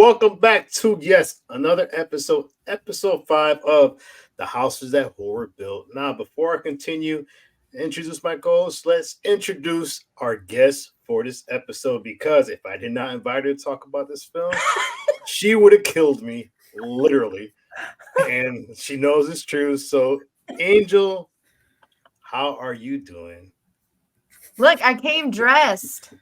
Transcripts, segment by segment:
welcome back to another episode 5 of the houses that horror built. Now, before I continue, introduce my co-host, let's introduce our guest for this episode because if I did not invite her to talk about this film, she would have killed me, literally. And she knows it's true. So, Angel, how are you doing? Look, I came dressed.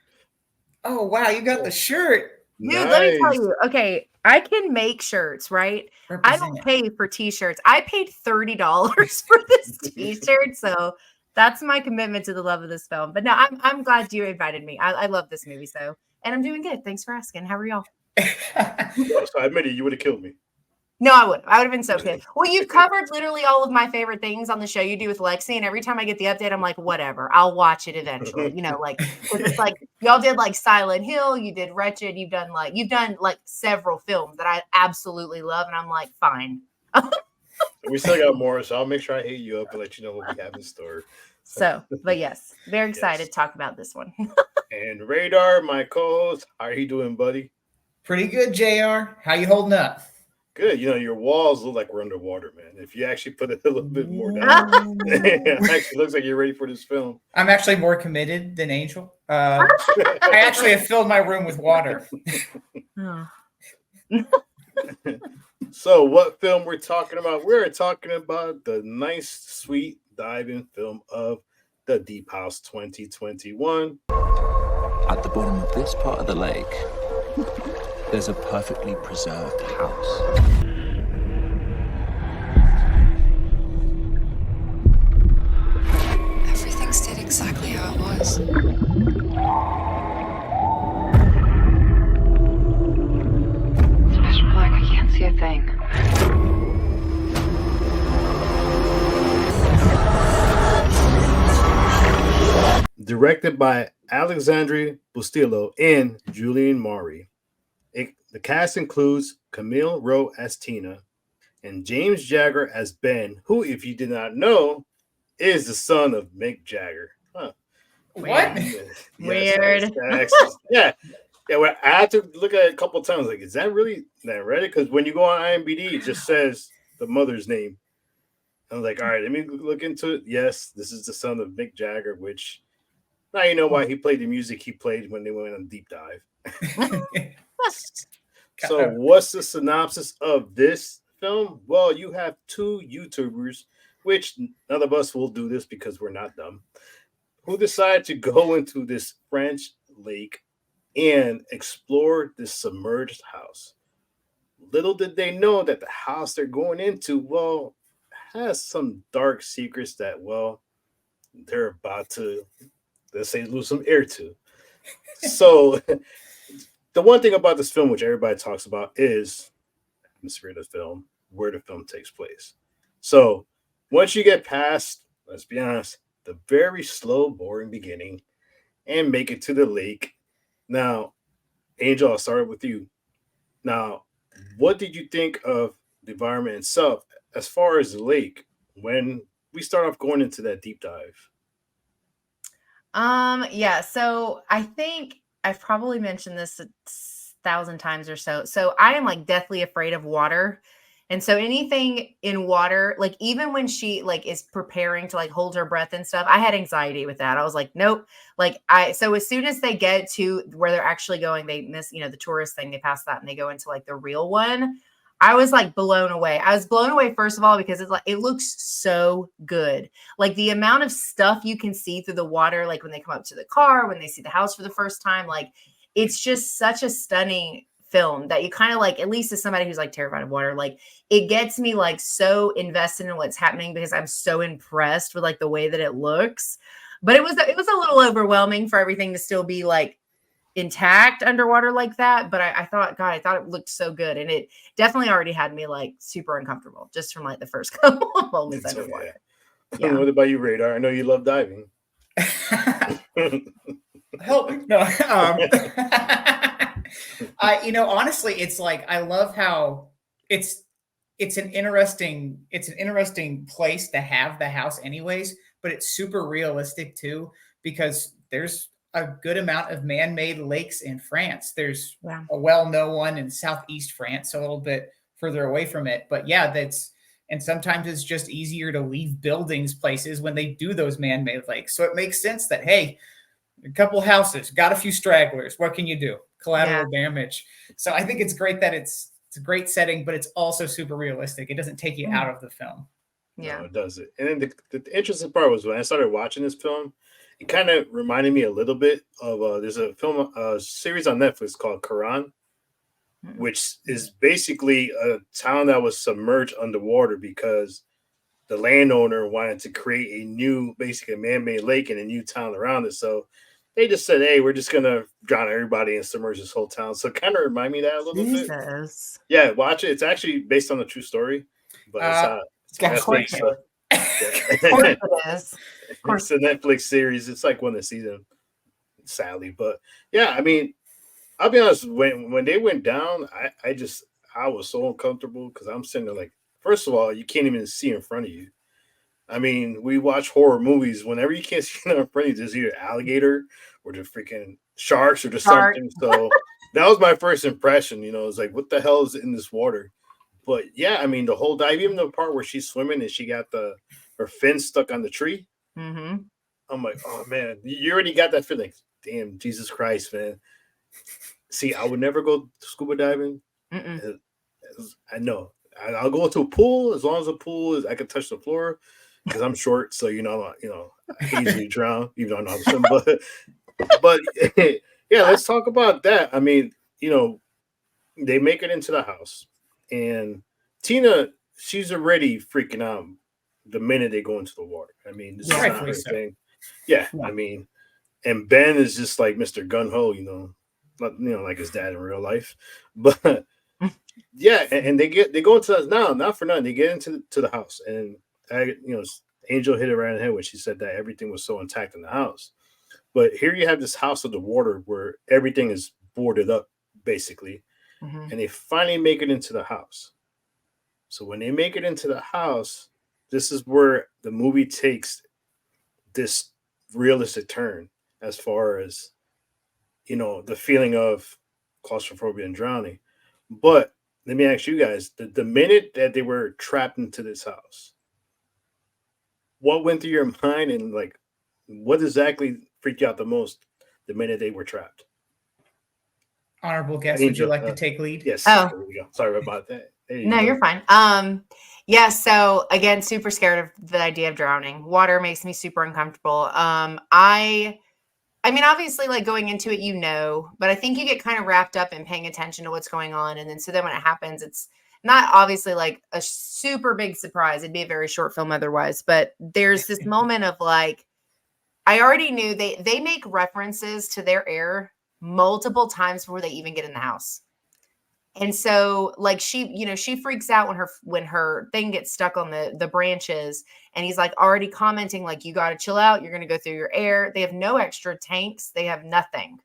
Oh, wow, you got the shirt. Dude, Nice. let me tell you. Okay, I can make shirts, right? I don't pay for t-shirts. I paid $30 for this t-shirt, so that's my commitment to the love of this film. But no, I'm glad you invited me. I love this movie, and I'm doing good. Thanks for asking. How are y'all? So I admitted you would have killed me. No, I would have been so pissed. Well, you've covered literally all of my favorite things on the show you do with Lexi, and every time I get the update, I'm like, whatever, I'll watch it eventually. It's like y'all did like Silent Hill, you did Wretched, you've done several films that I absolutely love, and I'm like, fine. We still got more, so I'll make sure I hit you up and let you know what we have in store. So, but yes, very excited to talk about this one. And Radar, my co-host, how are you doing, buddy? Pretty good, JR. How you holding up? Good. Your walls look like we're underwater, man. If you actually put it a little bit more down, it actually looks like you're ready for this film. I'm actually more committed than Angel. I actually have filled my room with water. So what film we're talking about? We're talking about the nice, sweet dive-in film of The Deep House 2021. At the bottom of this part of the lake, there's a perfectly preserved house. Everything stayed exactly how it was. Special black, I can't see a thing. Directed by Alexandre Bustillo and Julian Maury. The cast includes Camille Rowe as Tina and James Jagger as Ben, who, if you did not know, is the son of Mick Jagger. Huh. What? Yes, Weird. Yeah. Well, I had to look at it a couple of times. Like, is that really that ready? Because when you go on IMDb, it just says the mother's name. I was like, all right, let me look into it. Yes, this is the son of Mick Jagger, which now you know why he played the music he played when they went on Deep Dive. So what's the synopsis of this film? Well, you have two YouTubers, which none of us will do this because we're not dumb, who decide to go into this French lake and explore this submerged house. Little did they know that the house they're going into, well, has some dark secrets that, well, they're about to, let's say, lose some air to. So the one thing about this film, which everybody talks about, is the atmosphere of the film, where the film takes place. So once you get past, let's be honest, the very slow, boring beginning and make it to the lake. Now, Angel, I'll start with you. Now, what did you think of the environment itself as far as the lake when we start off going into that deep dive? Yeah, so I think I've probably mentioned this 1,000 times or so. So I am like deathly afraid of water. And so anything in water, like even when she like is preparing to like hold her breath and stuff, I had anxiety with that. I was like, nope. So as soon as they get to where they're actually going, they miss, the tourist thing, they pass that and they go into like the real one. I was like blown away. I was blown away, first of all, because it's like, it looks so good. Like the amount of stuff you can see through the water, like when they come up to the car, when they see the house for the first time, like it's just such a stunning film that you kind of like, at least as somebody who's like terrified of water, like it gets me like so invested in what's happening because I'm so impressed with like the way that it looks. But it was a little overwhelming for everything to still be like intact underwater like that. But I thought it looked so good. And it definitely already had me like super uncomfortable just from like the first couple of moments underwater. Yeah. What about you, Radar? I know you love diving. Help me. No. Honestly, it's like, I love how it's an interesting place to have the house anyways, but it's super realistic too, because there's a good amount of man-made lakes in France. There's Yeah. a well-known one in southeast France, so a little bit further away from it. But yeah, and sometimes it's just easier to leave buildings places when they do those man-made lakes. So it makes sense that, hey, a couple houses, got a few stragglers. What can you do? Collateral damage. So I think it's great that it's a great setting, but it's also super realistic. It doesn't take you out of the film. Yeah. No, it doesn't. And then the interesting part was when I started watching this film, it kind of reminded me a little bit of there's a film series on Netflix called Quran, which is basically a town that was submerged underwater because the landowner wanted to create a new, basically a man-made lake and a new town around it. So they just said, hey, we're just going to drown everybody and submerge this whole town. So it kind of remind me of that a little bit. Yeah, watch it. It's actually based on a true story, but it's Netflix. So, Of course it is. It's a Netflix series. It's like one this season, sadly. But yeah, I mean, I'll be honest, when they went down, I was so uncomfortable because I'm sitting there like, first of all, you can't even see in front of you. I mean, we watch horror movies. Whenever you can't see in front of you, there's either alligator or the freaking sharks or just something. So that was my first impression. You know, it's like, what the hell is in this water? But yeah, I mean, the whole dive, even the part where she's swimming and she got her fin stuck on the tree. Mm-hmm. I'm like, oh man, you already got that feeling. Damn, Jesus Christ, man. See, I would never go scuba diving. I know. I'll go into a pool as long as the pool is I can touch the floor because I'm short, so I easily drown, even though I know how to swim. But yeah, let's talk about that. I mean, they make it into the house, and Tina, she's already freaking out the minute they go into the water. I mean, this is not her thing. Yeah, I mean, and Ben is just like Mr. Gun Ho, like his dad in real life, but. Yeah, and they go into not for nothing. They get into the house, and Angel hit it right in the head when she said that everything was so intact in the house. But here you have this house of the water where everything is boarded up, basically, and they finally make it into the house. So when they make it into the house, this is where the movie takes this realistic turn as far as the feeling of claustrophobia and drowning. But let me ask you guys, the minute that they were trapped into this house, what went through your mind, and like what exactly freaked you out the most the minute they were trapped? Honorable guest, would you like to take lead? Yes. Oh. There we go. Sorry about that. You're fine. Yeah, so again, super scared of the idea of drowning. Water makes me super uncomfortable. I mean, obviously, like going into it, but I think you get kind of wrapped up in paying attention to what's going on. And then so then when it happens, it's not obviously like a super big surprise. It'd be a very short film otherwise. But there's this moment of like, I already knew they make references to their heir multiple times before they even get in the house. And so like she freaks out when her thing gets stuck on the branches, and he's like already commenting like, you got to chill out. You're going to go through your air. They have no extra tanks. They have nothing.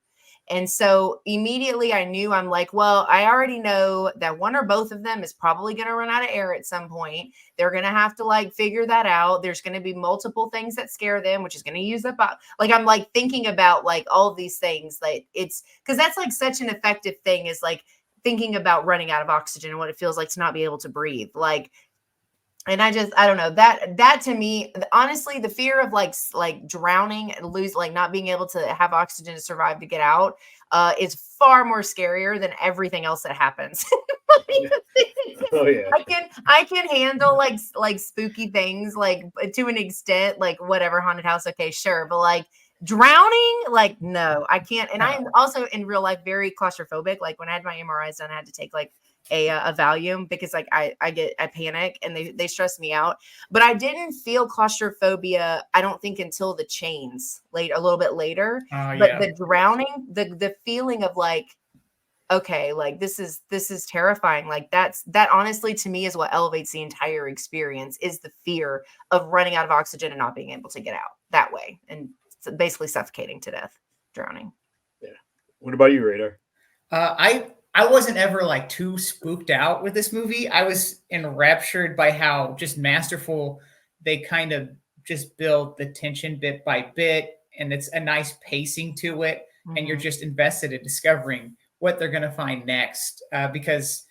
And so immediately I knew, I'm like, well, I already know that one or both of them is probably going to run out of air at some point. They're going to have to like figure that out. There's going to be multiple things that scare them, which is going to use up. Like, I'm like thinking about like all of these things, like it's because that's like such an effective thing is like, thinking about running out of oxygen and what it feels like to not be able to breathe. Like, and I don't know, that to me, honestly, the fear of like drowning and not being able to have oxygen to survive to get out is far more scarier than everything else that happens. Oh yeah. I can handle like spooky things, like to an extent, like whatever, haunted house. Okay, sure. But like, drowning, like, no, I can't. And I'm also in real life very claustrophobic. Like when I had my MRIs done, I had to take like a Valium because like I panic and they stress me out. But I didn't feel claustrophobia, I don't think, until the chains a little bit later. But the drowning, the feeling of like, okay, like this is terrifying. Like that honestly to me is what elevates the entire experience, is the fear of running out of oxygen and not being able to get out that way. And basically suffocating to death, drowning. Yeah. What about you, Radar? I wasn't ever like too spooked out with this movie. I was enraptured by how just masterful they kind of just built the tension bit by bit. and it's a nice pacing to it, and you're just invested in discovering what they're going to find next, because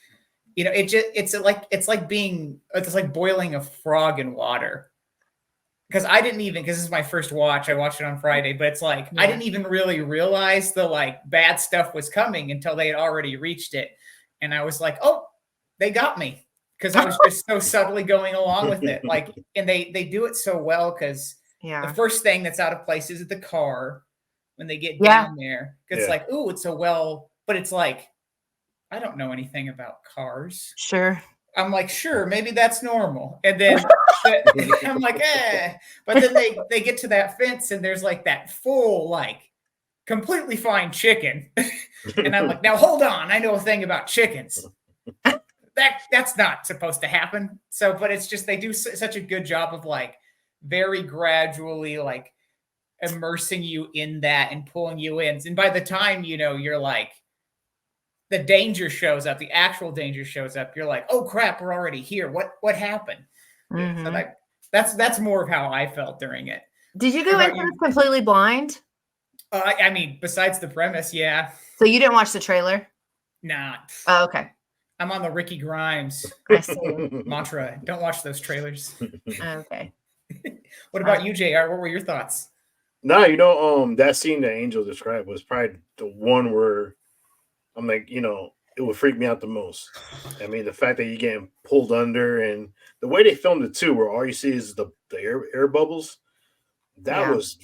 it's like boiling a frog in water. Because this is my first watch. I watched it on Friday, but it's like I didn't even really realize the like bad stuff was coming until they had already reached it, and I was like, oh, they got me, because I was just so subtly going along with it. Like, and they do it so well, because the first thing that's out of place is the car when they get down there. Because it's like, ooh, it's but it's like, I don't know anything about cars. Sure. I'm like, sure, maybe that's normal. And then I'm like, But then they get to that fence, and there's like that full, like, completely fine chicken. And I'm like, now hold on, I know a thing about chickens. That's not supposed to happen. So, but it's just, they do such a good job of like very gradually like immersing you in that and pulling you in. And by the time, you're like, the danger shows up, the actual danger shows up, you're like, oh crap, we're already here. What happened? Mm-hmm. So that's more of how I felt during it. Did you go into it completely blind? I mean, besides the premise, yeah. So you didn't watch the trailer? Nah. Oh, okay. I'm on the Ricky Grimes I see. mantra. Don't watch those trailers. Okay. What about you, JR? What were your thoughts? No, that scene that Angel described was probably the one where I'm like, it would freak me out the most. I mean, the fact that you're getting pulled under, and the way they filmed it too, where all you see is the air bubbles. That was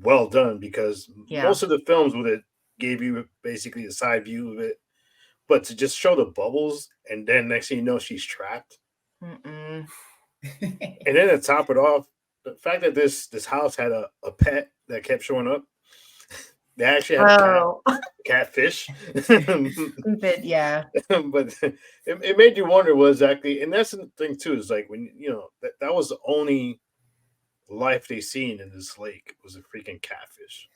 well done, because most of the films would have gave you basically a side view of it, but to just show the bubbles, and then next thing you know, she's trapped. Mm-mm. And then to top it off, the fact that this house had a pet that kept showing up. They actually had a catfish. Stupid, yeah. But it made you wonder what exactly, and that's the thing too, is like when that was the only life they seen in this lake was a freaking catfish,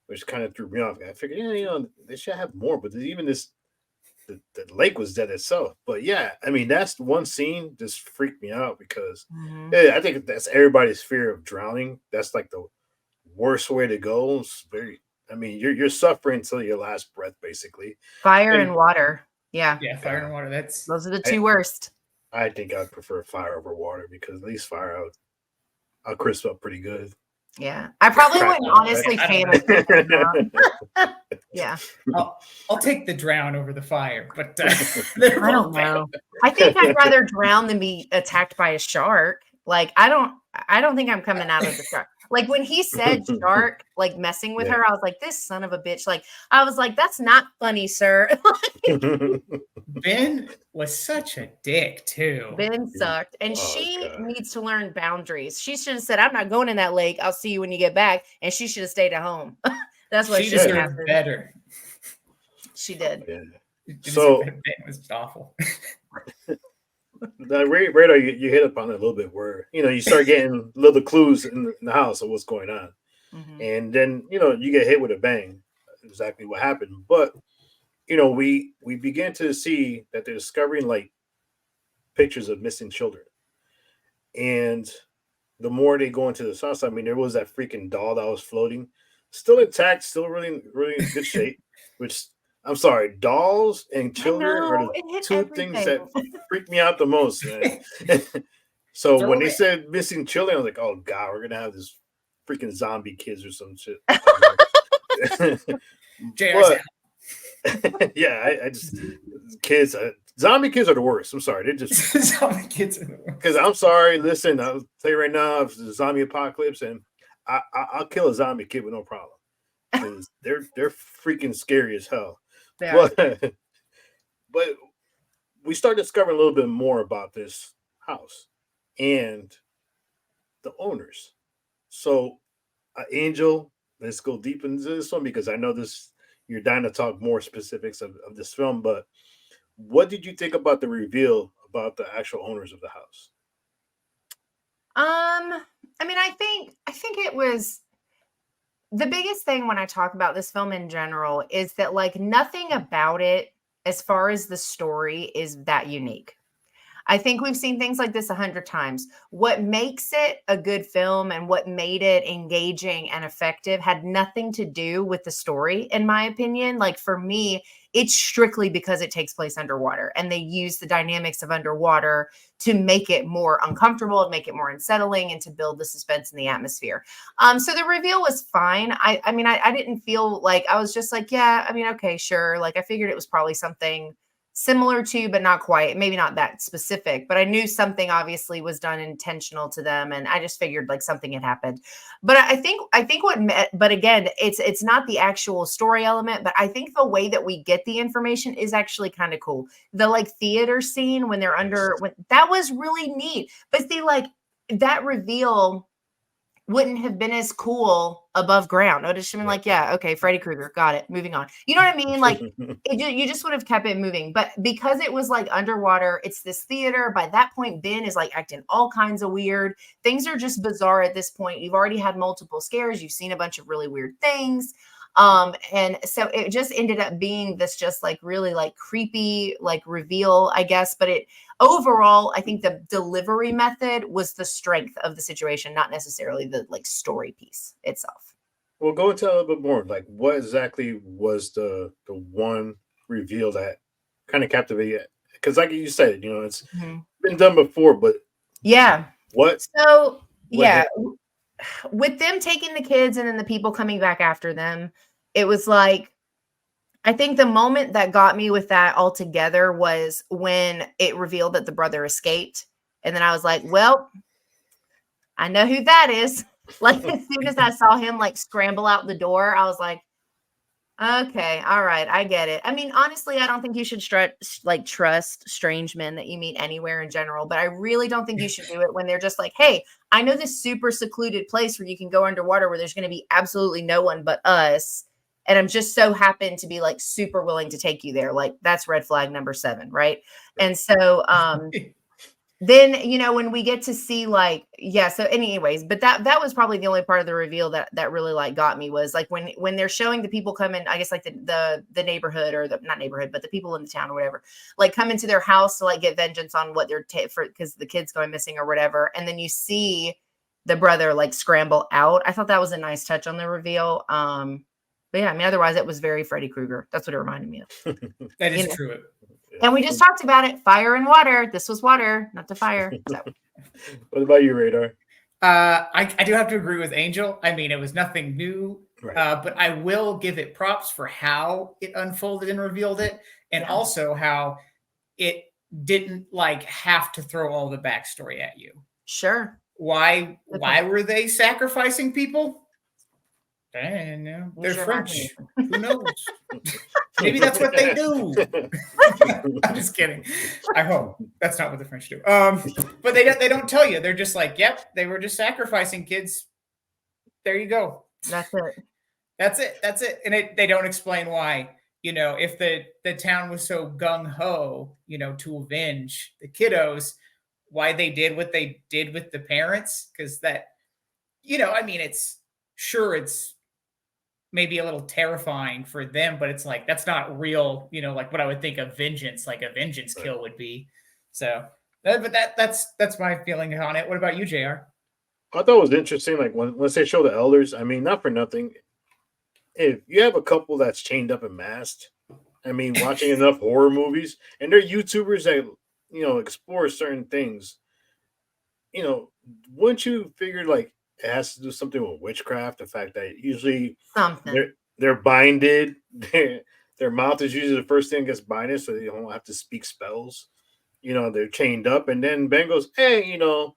which kind of threw me off. I figured, they should have more, but even the lake was dead itself. But yeah, I mean, that's one scene just freaked me out, because I think that's everybody's fear of drowning. That's like the worst way to go. It's you're suffering till your last breath, basically. Fire and water. Yeah. Yeah, fire and water. Those are the two worst. I think I'd prefer fire over water, because at least fire I'll crisp up pretty good. Yeah. I probably wouldn't honestly fan it. Yeah. I'll take the drown over the fire, but I don't know. I think I'd rather drown than be attacked by a shark. Like, I don't think I'm coming out of the shark. Like, when he said shark, like, messing with her, I was like, this son of a bitch. Like, I was like, that's not funny, sir. Ben was such a dick, too. Ben sucked. And she needs to learn boundaries. She should have said, I'm not going in that lake. I'll see you when you get back. And she should have stayed at home. That's what she deserved better. She did. Yeah. So Ben was awful. The radar, you hit upon it a little bit, where you start getting little clues in the house of what's going on, and then you get hit with a bang. Exactly what happened, but we begin to see that they're discovering like pictures of missing children, and the more they go into the house, I mean, there was that freaking doll that was floating, still intact, still really really in good shape. Which, I'm sorry, dolls and children are the two things that freak me out the most, man. So when they said missing children, I was like, oh God, we're gonna have this freaking zombie kids or some shit. Yeah, I just kids. Zombie kids are the worst. I'm sorry, they're just zombie kids are the worst. Because I'm sorry, listen, I'll tell you right now, if there's a zombie apocalypse, and I'll kill a zombie kid with no problem. Because they're freaking scary as hell. But we start discovering a little bit more about this house and the owners. So, Angel, let's go deep into this one, because I know you're dying to talk more specifics of this film. But what did you think about the reveal about the actual owners of the house? I mean, I think it was the biggest thing when I talk about this film in general is that like nothing about it, as far as the story, is that unique. I think we've seen things like this 100 times. What makes it a good film and what made it engaging and effective had nothing to do with the story, in my opinion. Like for me, it's strictly because it takes place underwater and they use the dynamics of underwater to make it more uncomfortable and make it more unsettling and to build the suspense in the atmosphere. So the reveal was fine. I mean, I didn't feel like, I was just like, yeah, I mean, okay, sure. Like I figured it was probably something similar to, but not quite, maybe not that specific, but I knew something obviously was done intentional to them. And I just figured like something had happened. But I think but again, it's not the actual story element, but I think the way that we get the information is actually kind of cool. The like theater scene when they're that was really neat. But see, like that reveal wouldn't have been as cool above ground. I would have just been like, yeah, okay, Freddy Krueger, got it, moving on. You know what I mean? Like you just would have kept it moving. But because it was like underwater, it's this theater. By that point, Ben is like acting all kinds of weird. Things are just bizarre at this point. You've already had multiple scares. You've seen a bunch of really weird things. And so it just ended up being this just like really like creepy, like reveal, I guess. But it overall, I think the delivery method was the strength of the situation, not necessarily the like story piece itself. Well, go into a little bit more. Like, what exactly was the one reveal that kind of captivated? Because, like you said, you know, it's been done before, but yeah. What? So yeah, with them taking the kids and then the people coming back after them, it was like, I think the moment that got me with that altogether was when it revealed that the brother escaped. And then I was like, well, I know who that is. Like as soon as I saw him like scramble out the door, I was like, okay, all right, I get it. I mean, honestly, I don't think you should trust strange men that you meet anywhere in general, but I really don't think you should do it when they're just like, hey, I know this super secluded place where you can go underwater where there's going to be absolutely no one but us. And I'm just so happened to be like super willing to take you there. Like that's red flag number 7, right? And so then, you know, when we get to see like, yeah, so anyways, but that was probably the only part of the reveal that really like got me was like when they're showing the people come in, I guess like the neighborhood or the not neighborhood, but the people in the town or whatever, like come into their house to like get vengeance on what they're because the kid's going missing or whatever. And then you see the brother like scramble out. I thought that was a nice touch on the reveal. But yeah, I mean, otherwise it was very Freddy Krueger. That's what it reminded me of. That is true. And we just talked about it. Fire and water. This was water, not the fire. So. What about you, Radar? I do have to agree with Angel. I mean, it was nothing new, right. But I will give it props for how it unfolded and revealed it. And also how it didn't like have to throw all the backstory at you. Sure. Why were they sacrificing people? I don't know. They're French. Who knows? Maybe that's what they do. I'm just kidding. I hope that's not what the French do. But they don't tell you. They're just like, yep, they were just sacrificing kids. There you go. That's it. That's it. And they don't explain why. You know, if the town was so gung ho, you know, to avenge the kiddos, why they did what they did with the parents? Because that, you know, I mean, it's maybe a little terrifying for them, but it's like, that's not real, you know, like what I would think of vengeance, like a vengeance kill would be. So, but that's my feeling on it. What about you, JR? I thought it was interesting. Like once they show the elders, I mean, not for nothing. If you have a couple that's chained up and masked, I mean, watching enough horror movies and they're YouTubers that, you know, explore certain things, you know, wouldn't you figure like, it has to do something with witchcraft. The fact that usually they're binded, their mouth is usually the first thing that gets binded, so they don't have to speak spells. You know, they're chained up, and then Ben goes, "Hey, you know,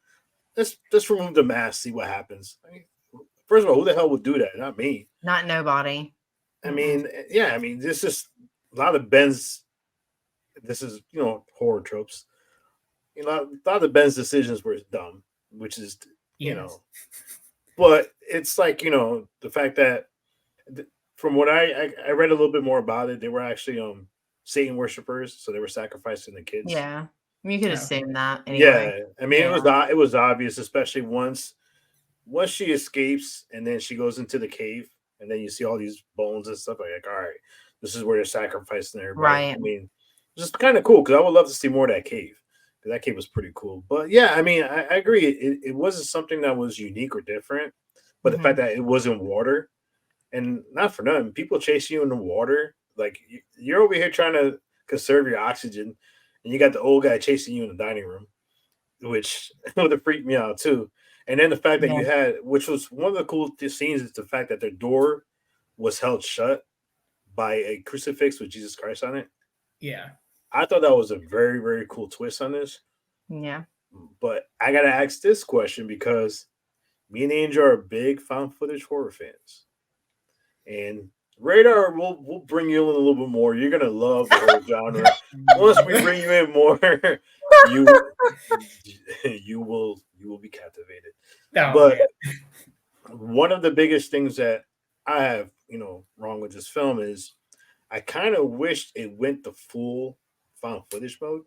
let's remove the mask, see what happens." I mean, first of all, who the hell would do that? Not me. Not nobody. I mean, yeah. I mean, this is a lot of Ben's. This is, you know, horror tropes. You know, a lot of Ben's decisions were dumb, which is, you know. But it's like, you know, the fact that from what I read a little bit more about it, they were actually Satan worshipers, so they were sacrificing the kids. Yeah, you could assume that. Anyway. Yeah, I mean, it was obvious, especially once she escapes and then she goes into the cave, and then you see all these bones and stuff. Like, all right, this is where they're sacrificing everybody. Right. I mean, just kind of cool because I would love to see more of that cave. That cave was pretty cool. But yeah, I mean, I agree. It wasn't something that was unique or different, but the fact that it was in water, and not for nothing, people chase you in the water. Like you're over here trying to conserve your oxygen, and you got the old guy chasing you in the dining room, which would have freaked me out too. And then the fact that Yeah. you had, which was one of the cool scenes, is the fact that the door was held shut by a crucifix with Jesus Christ on it. Yeah. I thought that was a very, very cool twist on this. Yeah. But I gotta ask this question because me and Angel are big found footage horror fans. And Radar, we'll bring you in a little bit more. You're gonna love the whole genre. Once we bring you in more, you you will be captivated. Oh, But man. one of the biggest things that I have, wrong with this film is I kind of wished it went the full found footage mode,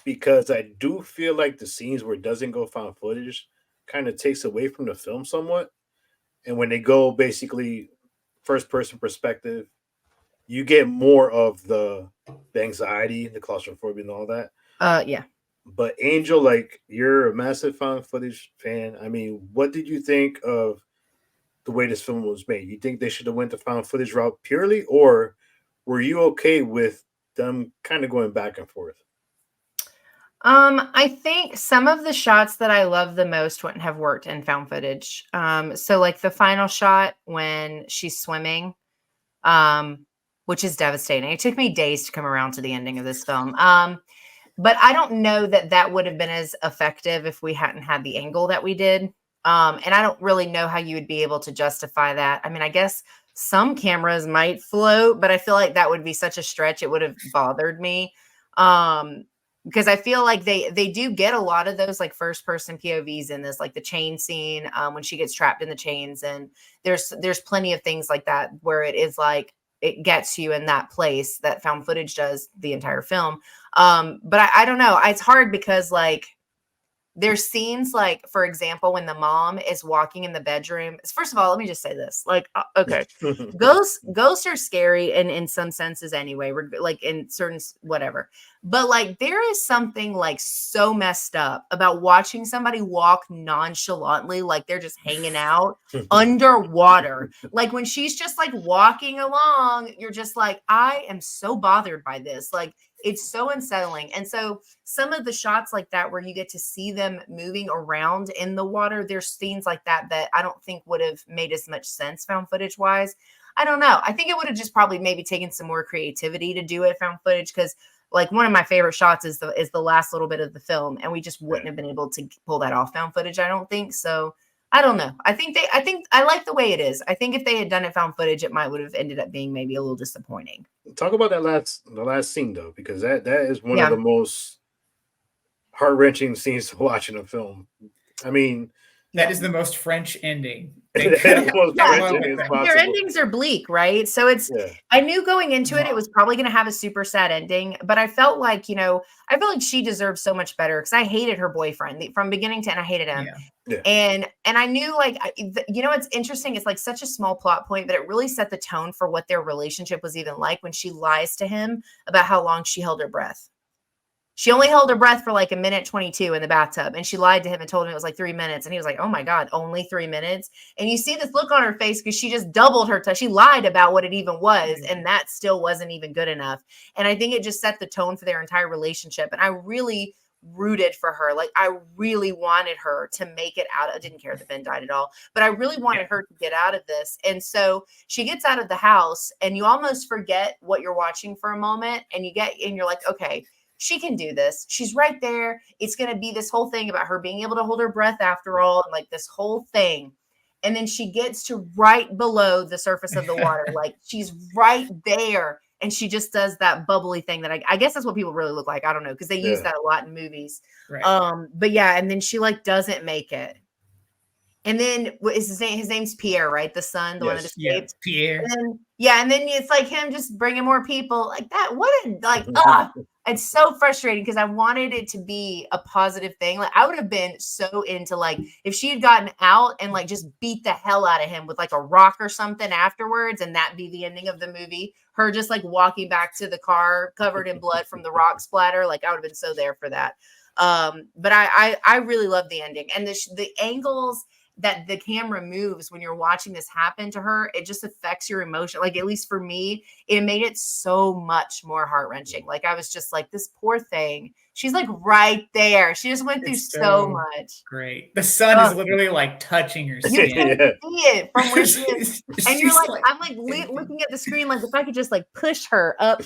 because I do feel like the scenes where it doesn't go found footage kind of takes away from the film somewhat. And when they go basically first person perspective, you get more of the anxiety, the claustrophobia, and all that. Yeah. But Angel, like, you're a massive found footage fan. I mean, what did you think of the way this film was made? You think they should have went the found footage route purely, or were you okay with them kind of going back and forth? I think some of the shots that I love the most wouldn't have worked in found footage. So like the final shot when she's swimming, which is devastating. It took me days to come around to the ending of this film. But I don't know that that would have been as effective if we hadn't had the angle that we did. And I don't really know how you would be able to justify that. I mean, I guess some cameras might float, but I feel like that would be such a stretch. It would have bothered me. Because I feel like they do get a lot of those like first person POVs in this, like the chain scene, when she gets trapped in the chains, and there's plenty of things like that where it is like it gets you in that place that found footage does the entire film. But I don't know. It's hard because like there's scenes like, for example, when the mom is walking in the bedroom. First of all, let me just say this. Like, okay, ghosts are scary in some senses anyway, like in certain whatever. But like there is something like so messed up about watching somebody walk nonchalantly, like they're just hanging out underwater. Like when she's just like walking along, you're just like, I am so bothered by this. Like it's so unsettling. And so some of the shots like that where you get to see them moving around in the water, there's scenes like that that I don't think would have made as much sense found footage wise. I don't know. I think it would have just probably maybe taken some more creativity to do it found footage, because like one of my favorite shots is the last little bit of the film, and we just wouldn't have been able to pull that off found footage, I don't think. So I don't know. I think I like the way it is. I think if they had done it found footage, it might would have ended up being maybe a little disappointing. Talk about the last scene though, because that is one of the most heart-wrenching scenes to watch in a film. I mean, that is the most French ending. Their endings are bleak, right? So I knew going into it was probably going to have a super sad ending, but I felt like, she deserved so much better, because I hated her boyfriend from beginning to end. I hated him. Yeah. And I knew like, it's interesting. It's like such a small plot point, but it really set the tone for what their relationship was even like when she lies to him about how long she held her breath. She only held her breath for like 1:22 in the bathtub, and she lied to him and told him it was like 3 minutes. And he was like, oh my God, only 3 minutes. And you see this look on her face because she just doubled her time. She lied about what it even was. And that still wasn't even good enough. And I think it just set the tone for their entire relationship. And I really rooted for her. Like I really wanted her to make it out. I didn't care that Ben died at all, but I really wanted her to get out of this. And so she gets out of the house, and you almost forget what you're watching for a moment. And you're like, okay, she can do this. She's right there. It's going to be this whole thing about her being able to hold her breath after all, and like this whole thing. And then she gets to right below the surface of the water. Like she's right there. And she just does that bubbly thing that I guess that's what people really look like. I don't know, because they use that a lot in movies. Right. But yeah, and then she like doesn't make it. And then what is his name? His name's Pierre, right? The son, the one that Yes. Yeah, escaped. Pierre. And then it's like him just bringing more people like that. It's so frustrating because I wanted it to be a positive thing. Like I would have been so into like if she had gotten out and like just beat the hell out of him with like a rock or something afterwards, and that be the ending of the movie. Her just like walking back to the car covered in blood from the rock splatter. Like I would have been so there for that. But I really love the ending and the angles that the camera moves when you're watching this happen to her. It just affects your emotion. Like at least for me, it made it so much more heart-wrenching. Like I was just like, this poor thing, she's like right there, she just went through It's so much. Great. The sun is literally like touching her You skin. can see it from where she is. And you're She's like, I'm like looking at the screen, like if I could just like push her up.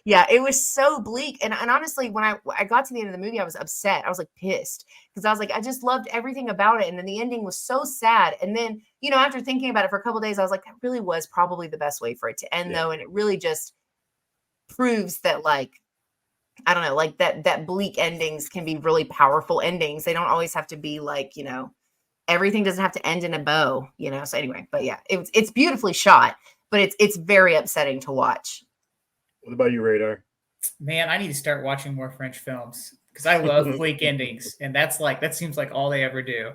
Yeah, it was so bleak. And honestly, when I got to the end of the movie, I was upset. I was like pissed because I was like, I just loved everything about it. And then the ending was so sad. And then, after thinking about it for a couple of days, I was like, that really was probably the best way for it to end, though. And it really just proves that, like, I don't know, like that bleak endings can be really powerful endings. They don't always have to be like, everything doesn't have to end in a bow, So anyway, but yeah, it's beautifully shot, but it's very upsetting to watch. What about you, Radar? Man, I need to start watching more French films because I love bleak endings, and that seems like all they ever do.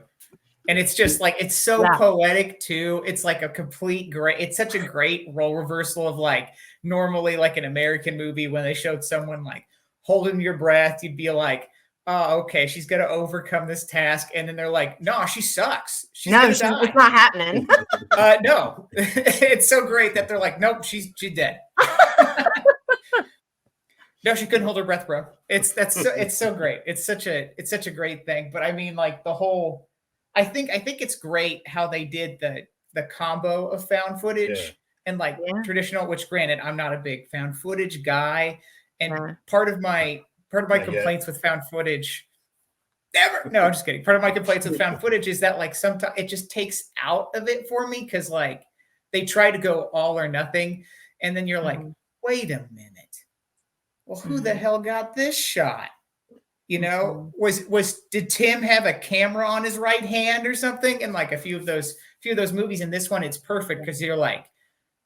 And it's just like it's so poetic too. It's like it's such a great role reversal of like normally like an American movie when they showed someone like holding your breath, you'd be like, oh, okay, she's gonna overcome this task, and then they're like, no, she sucks. She's gonna die. It's not happening. No, it's so great that they're like, nope, she's dead. No, she couldn't hold her breath, bro. It's so great. It's such a great thing. But I mean, like the whole, I think it's great how they did the combo of found footage and like traditional. Which, granted, I'm not a big found footage guy, and part of my complaints with found footage. No, I'm just kidding. Part of my complaints with found footage is that like sometimes it just takes out of it for me because like they try to go all or nothing, and then you're like, wait a minute. Well, who the hell got this shot? Did Tim have a camera on his right hand or something? And like a few of those movies, in this one, it's perfect because you're like,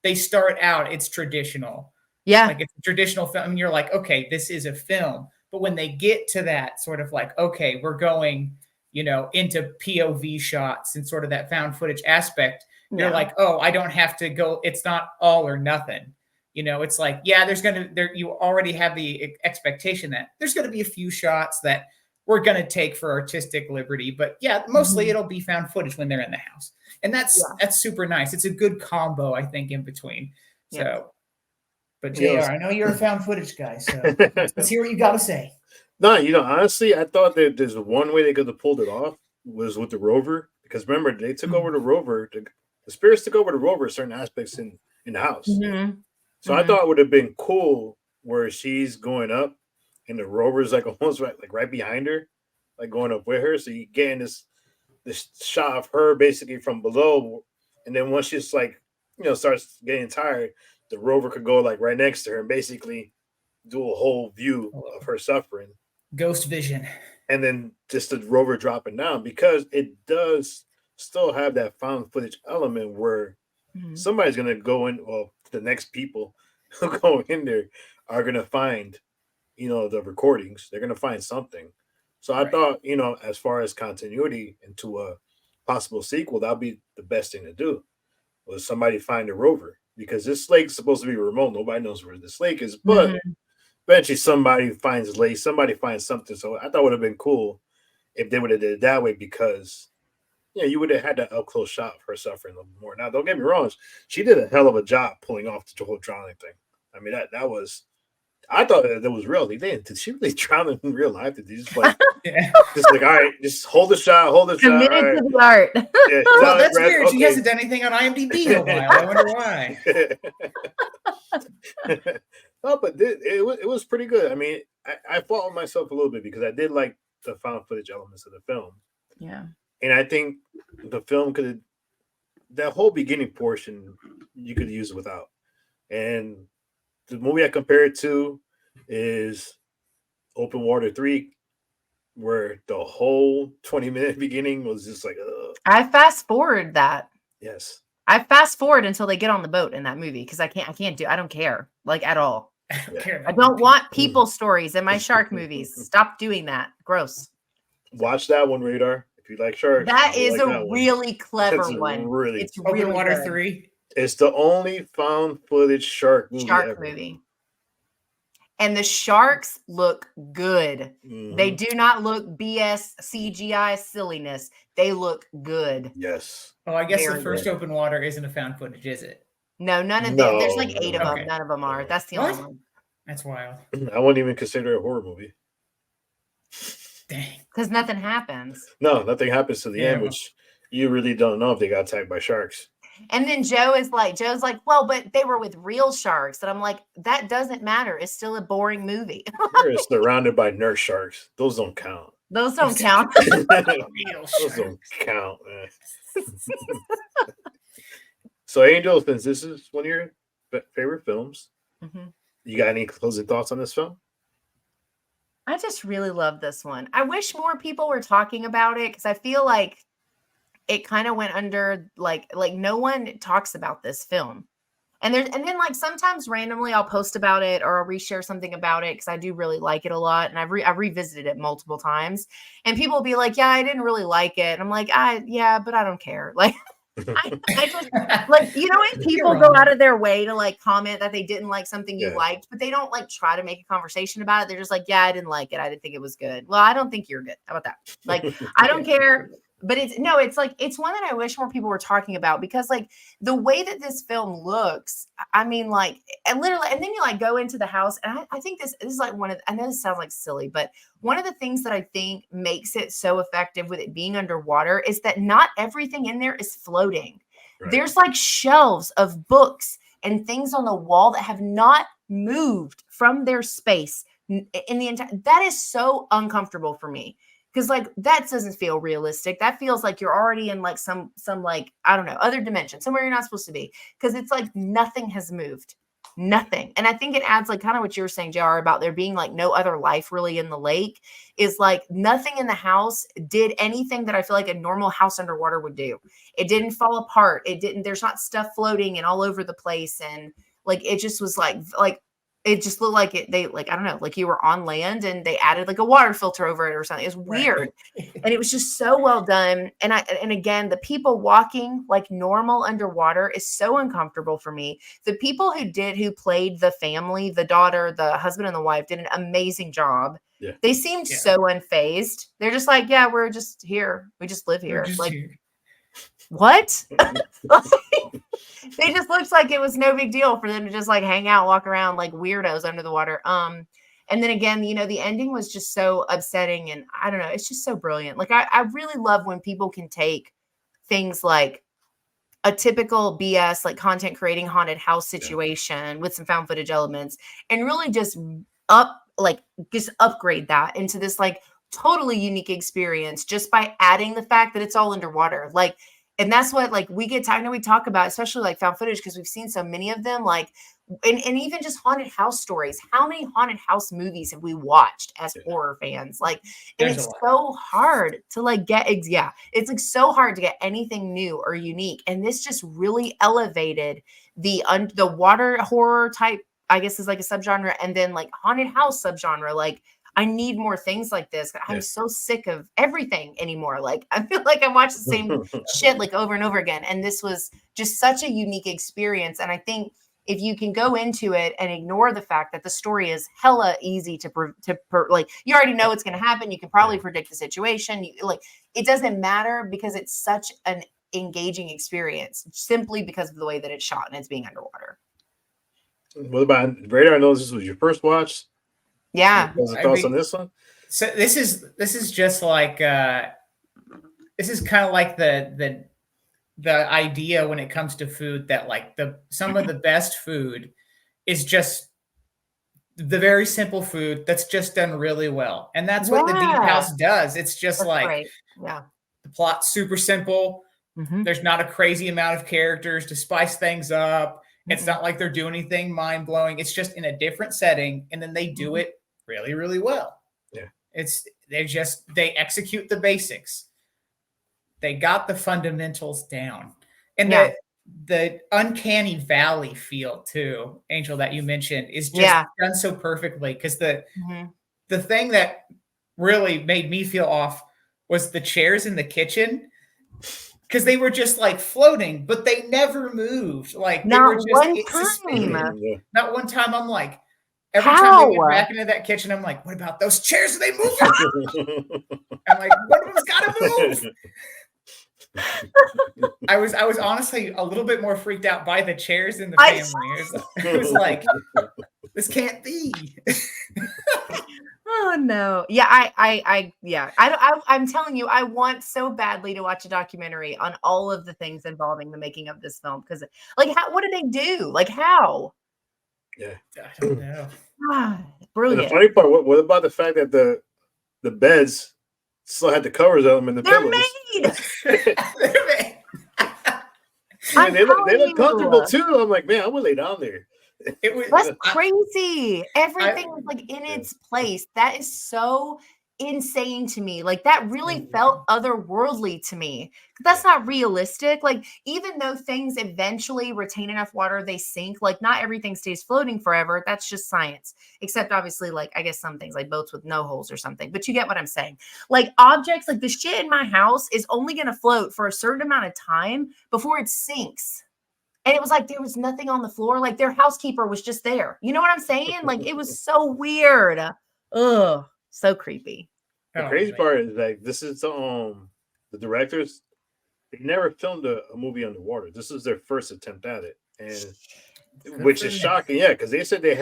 they start out, it's traditional. Yeah. Like it's a traditional film. And you're like, okay, this is a film. But when they get to that sort of like, okay, we're going, into POV shots and sort of that found footage aspect, you're like, oh, I don't have to go. It's not all or nothing. It's like, you already have the expectation that there's going to be a few shots that we're going to take for artistic liberty. But yeah, mostly it'll be found footage when they're in the house. And that's super nice. It's a good combo, I think, in between. So, but JR, I know you're a found footage guy. So let's hear what you got to say. No, honestly, I thought that there's one way they could have pulled it off was with the rover. Because remember, they took over the rover. The spirits took over the rover, certain aspects in the house. Mm-hmm. So I thought it would have been cool where she's going up and the rover's like almost right behind her, like going up with her. So you getting this shot of her basically from below. And then once she's like, starts getting tired, the rover could go like right next to her and basically do a whole view of her suffering. Ghost vision. And then just the rover dropping down because it does still have that found footage element where somebody's going to go in, the next people who go in there are going to find, the recordings. They're going to find something. So I thought, as far as continuity into a possible sequel, that'd be the best thing to do was somebody find a rover because this lake's supposed to be remote. Nobody knows where this lake is, but eventually somebody finds lake, somebody finds something. So I thought it would have been cool if they would have did it that way because you would have had that up close shot of her suffering a little more. Now, don't get me wrong, she did a hell of a job pulling off the whole drowning thing. I mean, that was, I thought that was real. Did she really drown in real life? Did they just like, just like, all right, just hold the shot. Committed right. to the art. Yeah, well, that's weird. Okay. She hasn't done anything on IMDb in a while. I wonder why. No, but it was pretty good. I mean, I fought with myself a little bit because I did like the found footage elements of the film. Yeah. And I think the film that whole beginning portion, you could use without. And the movie I compare it to is Open Water 3, where the whole 20-minute beginning was just like, I fast forward that. yes. I fast forward until they get on the boat in that movie because I don't care like at all. I don't care I about don't want people stories in my shark movies. Stop doing that. Gross. Watch that one, Radar. If you like sharks, That you'll is like a that one. really clever It's a one. really It's Open really Water good. 3. It's the only found footage shark movie Shark ever. movie. And the sharks look good. They do not look BS CGI silliness. They look good. Yes. Oh, I guess Very the first good. Open Water isn't a found footage, is it? No, none of them. There's like No, 8 of no. them. None of them are. No. That's the What? only one. That's wild. I wouldn't even consider it a horror movie. Dang. Because nothing happens. No, nothing happens to the Yeah, end, well- which you really don't know if they got attacked by sharks. And then Joe's like, well, but they were with real sharks. And I'm like, that doesn't matter. It's still a boring movie. You're surrounded by nurse sharks. Those don't count. Those don't count. Real Those shark. don't count, man. So, Angel, since this is one of your favorite films, Mhm. you got any closing thoughts on this film? I just really love this one. I wish more people were talking about it because I feel like it kind of went under like no one talks about this film. And then like sometimes randomly I'll post about it or I'll reshare something about it because I do really like it a lot and I've revisited it multiple times and people will be like, yeah, I didn't really like it. And I'm like, yeah, but I don't care. Like I just like, you know, when people go out of their way to like comment that they didn't like something you Yeah. liked, but they don't like try to make a conversation about it. They're just like, yeah, I didn't like it. I didn't think it was good. Well, I don't think you're good. How about that? Like, I don't care. But it's like, it's one that I wish more people were talking about because like the way that this film looks, I mean, like, and literally, and then you like go into the house. And I think this is like I know this sounds like silly, but one of the things that I think makes it so effective with it being underwater is that not everything in there is floating. Right. There's like shelves of books and things on the wall that have not moved from their space in the entire. That is so uncomfortable for me. Because like that doesn't feel realistic. That feels like you're already in like some like, I don't know, other dimension, somewhere you're not supposed to be. Because it's like nothing has moved. Nothing. And I think it adds like kind of what you were saying, JR, about there being like no other life really in the lake is like nothing in the house did anything that I feel like a normal house underwater would do. It didn't fall apart. There's not stuff floating and all over the place. And like it just was like it just looked like they like, I don't know, like you were on land and they added like a water filter over it or something. It was weird. And it was just so well done. And again, the people walking like normal underwater is so uncomfortable for me. The people who played the family, the daughter, the husband and the wife did an amazing job. Yeah. They seemed so unfazed. They're just like, yeah, we're just here. We just live here. Like, what? They just looked like it was no big deal for them to just like hang out, walk around like weirdos under the water. And then again, you know, the ending was just so upsetting and I don't know, it's just so brilliant. Like I really love when people can take things like a typical BS, like content creating haunted house situation with some found footage elements and really just upgrade that into this like totally unique experience just by adding the fact that it's all underwater. Like, and that's what like I know we talk about, especially like found footage, because we've seen so many of them, like, and even just haunted house stories. How many haunted house movies have we watched as horror fans? Like, and it's so hard to like get, it's like so hard to get anything new or unique. And this just really elevated the water horror type, I guess is like a subgenre, and then like haunted house subgenre. Like, I need more things like this. I'm so sick of everything anymore. Like, I feel like I watch the same shit like over and over again. And this was just such a unique experience. And I think if you can go into it and ignore the fact that the story is hella easy to like, you already know what's going to happen. You can probably predict the situation. Like, it doesn't matter because it's such an engaging experience simply because of the way that it's shot and it's being underwater. What about Radar? I know this was your first watch. Yeah. What's the thoughts on this one? So this is just like this is kind of like the idea when it comes to food that like some of the best food is just the very simple food that's just done really well. And that's what the Deep House does. It's just the plot's super simple. Mm-hmm. There's not a crazy amount of characters to spice things up. Mm-hmm. It's not like they're doing anything mind-blowing. It's just in a different setting, and then they do it really, really well. Yeah. they execute the basics. They got the fundamentals down. And Yeah. the uncanny valley feel too, Angel, that you mentioned is just done so perfectly. Because the thing that really made me feel off was the chairs in the kitchen. Because they were just like floating, but they never moved. Like they were just suspended. Not one time. I'm like, every time they went back into that kitchen, I'm like, what about those chairs? Are they moving? I'm like, one of them's got to move. I was honestly a little bit more freaked out by the chairs in the family. It was like, this can't be. Oh no. Yeah, I'm telling you, I want so badly to watch a documentary on all of the things involving the making of this film. Because like what did they do? Like how? Yeah. I don't know. Brilliant. And the funny part, what about the fact that the beds still had the covers on them and the pillows? They're made. And they look comfortable too. I'm like, man, I'm gonna lay down there. That's crazy. Everything was like in its place. That is so insane to me. Like that really felt otherworldly to me. That's not realistic. Like even though things eventually retain enough water, they sink. Like not everything stays floating forever. That's just science. Except obviously, like I guess some things like boats with no holes or something. But you get what I'm saying. Like objects, like the shit in my house is only going to float for a certain amount of time before it sinks. And it was like there was nothing on the floor. Like their housekeeper was just there. You know what I'm saying? Like it was so weird. Ugh, so creepy. The crazy part is like this is the directors. They never filmed a movie underwater. This is their first attempt at it, and which is shocking. Yeah, because they said they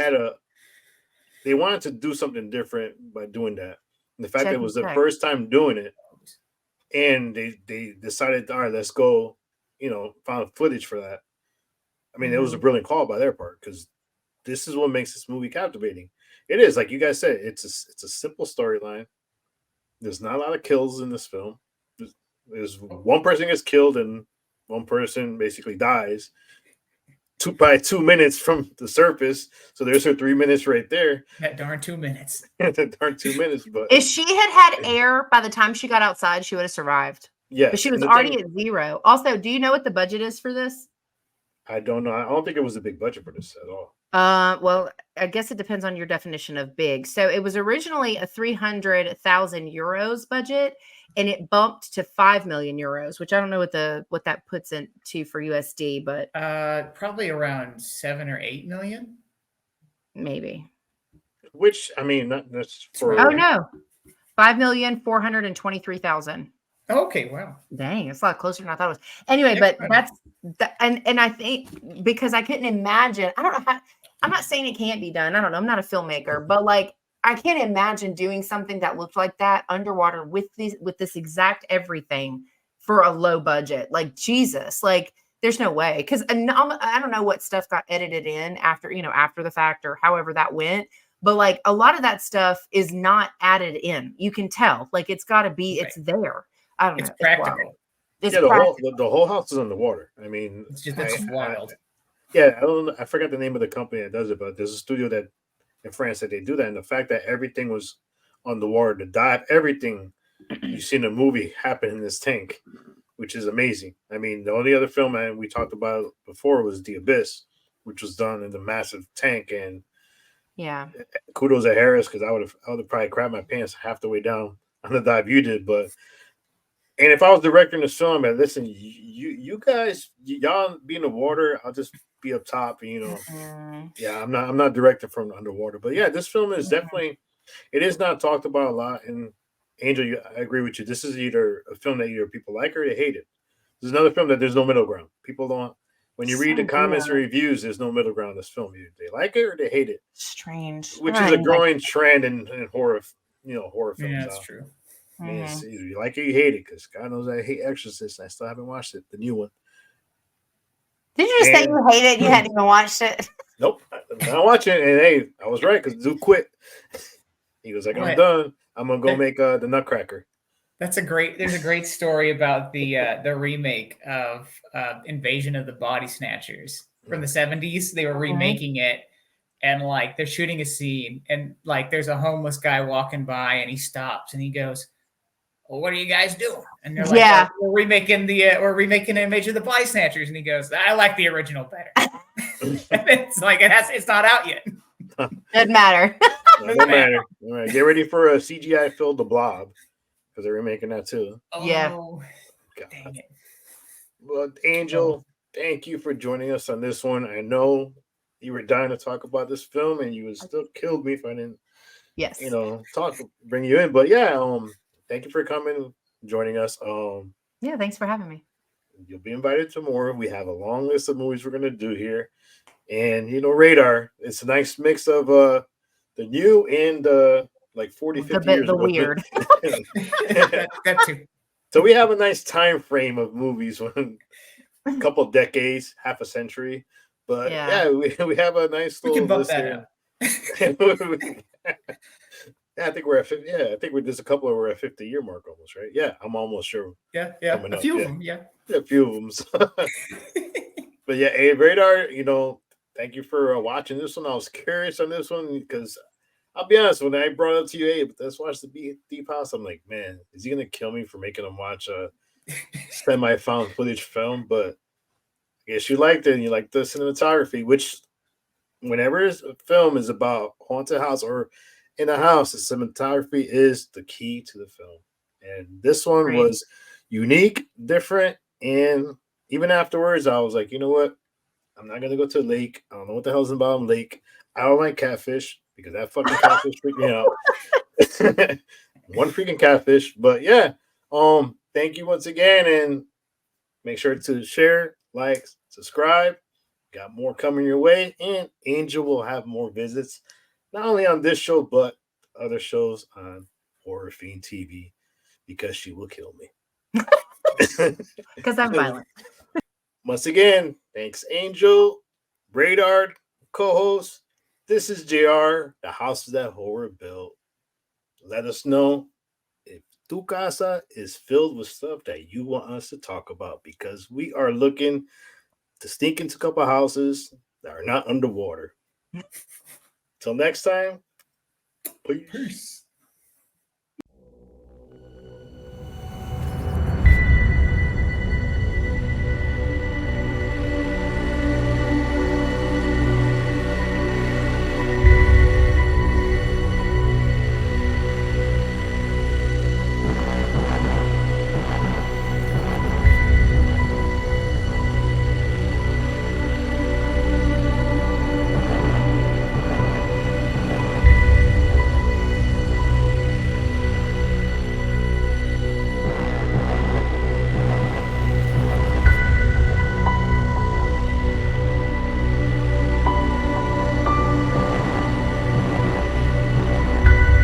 wanted to do something different by doing that. And the fact that it was the first time doing it, and they decided, all right, let's go. Found footage for that. I mean, it was a brilliant call by their part because this is what makes this movie captivating. It is, like you guys said, it's a simple storyline. There's not a lot of kills in this film. There's one person gets killed and one person basically dies. By 2 minutes from the surface. So there's her 3 minutes right there. That darn 2 minutes. That darn 2 minutes. But if she had air by the time she got outside, she would have survived. Yeah. But she was already at zero. Also, do you know what the budget is for this? I don't know. I don't think it was a big budget for this at all. Well, I guess it depends on your definition of big. So it was originally a 300,000 euros budget, and it bumped to 5 million euros, which I don't know what that puts into for USD, but probably around 7 or 8 million, maybe. Which I mean, that's for 5,423,000. Okay, wow. Dang, it's a lot closer than I thought it was. Anyway, but and I think because I couldn't imagine, I don't know how. I'm not saying it can't be done. I don't know. I'm not a filmmaker, but like I can't imagine doing something that looked like that underwater with this exact everything for a low budget. Like Jesus, like there's no way. Because I don't know what stuff got edited in after the fact or however that went. But like a lot of that stuff is not added in. You can tell. Like it's got to be. It's there. I don't know. It's practical. It's the whole house is underwater. I mean, it's just wild. I forgot the name of the company that does it, but there's a studio that in France that they do that. And the fact that everything was underwater, the dive, everything you see in the movie happened in this tank, which is amazing. I mean, the only other film we talked about before was The Abyss, which was done in the massive tank. And yeah, kudos to Harris because I would have probably crapped my pants half the way down on the dive you did, but. And if I was directing this film, and listen, you guys, y'all be in the water, I'll just be up top. And, yeah, I'm not directing from underwater, but yeah, this film is definitely, it is not talked about a lot. And Angel, I agree with you. This is either a film that either people like or they hate it. There's another film that there's no middle ground. People don't. When you read the comments and reviews, there's no middle ground in this film. Either they like it or they hate it. Strange, which is a growing trend in horror. Horror films. Yeah, that's true. I mean, either you like it or you hate it, because God knows I hate Exorcist. I still haven't watched it, the new one. Did you just say you hate it? You hadn't even watched it? Nope, I'm not watching it. And hey, I was right because dude quit. He was like, "I'm done. I'm gonna go make the Nutcracker." There's a great story about the remake of Invasion of the Body Snatchers from the 70s. They were remaking it, and like they're shooting a scene, and like there's a homeless guy walking by, and he stops and he goes, well, what are you guys doing? And they're like, Yeah. we're remaking an image of the Bly Snatchers. And he goes, I like the original better. And it's like it's not out yet. Doesn't matter. No matter. All right, get ready for a CGI filled The Blob because they're remaking that too. Yeah. Oh, God. dang it. Well, Angel, thank you for joining us on this one. I know you were dying to talk about this film, and you would still kill me if I didn't, Yes. bring you in. But yeah, thank you for coming, joining us. Yeah, thanks for having me. You'll be invited to more. We have a long list of movies we're gonna do here, and Radar. It's a nice mix of the new and like 40, 50 years The ago. weird. that too. So we have a nice time frame of movies, when a couple of decades, half a century. But yeah, we have a nice We little can bump list that here. up. Yeah, I think we're at 50. Yeah, I think there's a couple of we're at 50-year mark almost, right? Yeah, I'm almost sure. Yeah. Coming A up, few yeah. of them, yeah. Yeah, a few of them. But yeah, hey, Radar, thank you for watching this one. I was curious on this one because I'll be honest, when I brought it up to you, hey, let's watch the Deep House, I'm like, man, is he gonna kill me for making him watch a semi-found footage film? But I guess you liked it, and you liked the cinematography, which whenever a film is about haunted house or in a house, the cinematography is the key to the film. And this one Right. was unique, different, and even afterwards, I was like, you know what? I'm not gonna go to the lake. I don't know what the hell's in the bottom of the lake. I don't like catfish because that fucking catfish freaked me out. One freaking catfish. But yeah, thank you once again, and make sure to share, like, subscribe. Got more coming your way, and Angel will have more visits, not only on this show but other shows on Horror Fiend TV, because she will kill me. Because I'm violent. Once again, thanks, Angel, Radar, co-host. This is JR, the house that horror built. Let us know if tu casa is filled with stuff that you want us to talk about, because we are looking to sneak into a couple houses that are not underwater. Till next time, peace.